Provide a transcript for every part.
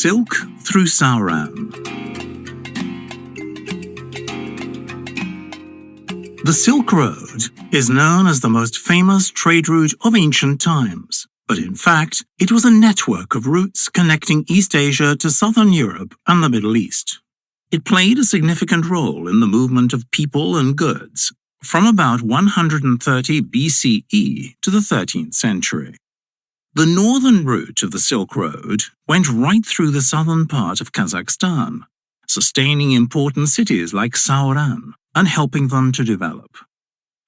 Silk through Sauran. The Silk Road is known as the most famous trade route of ancient times, but in fact, it was a network of routes connecting East Asia to Southern Europe and the Middle East. It played a significant role in the movement of people and goods from about 130 BCE to the 13th century. The northern route of the Silk Road went right through the southern part of Kazakhstan, sustaining important cities like Sauran and helping them to develop.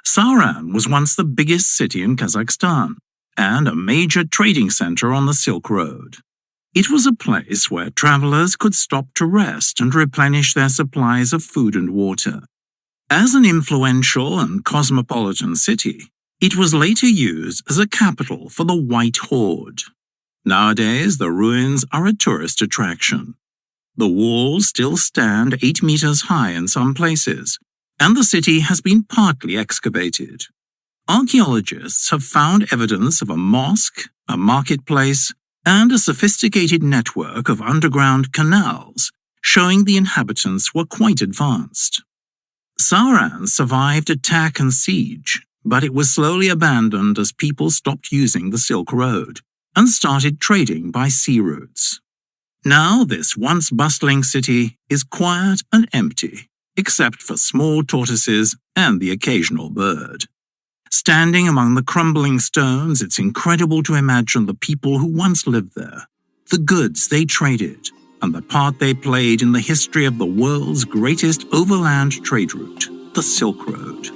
Sauran was once the biggest city in Kazakhstan and a major trading center on the Silk Road. It was a place where travelers could stop to rest and replenish their supplies of food and water. As an influential and cosmopolitan city, it was later used as a capital for the White Horde. Nowadays, the ruins are a tourist attraction. The walls still stand 8 meters high in some places, and the city has been partly excavated. Archaeologists have found evidence of a mosque, a marketplace, and a sophisticated network of underground canals, showing the inhabitants were quite advanced. Sauran survived attack and siege, but it was slowly abandoned as people stopped using the Silk Road and started trading by sea routes. Now this once bustling city is quiet and empty, except for small tortoises and the occasional bird. Standing among the crumbling stones, it's incredible to imagine the people who once lived there, the goods they traded, and the part they played in the history of the world's greatest overland trade route, the Silk Road.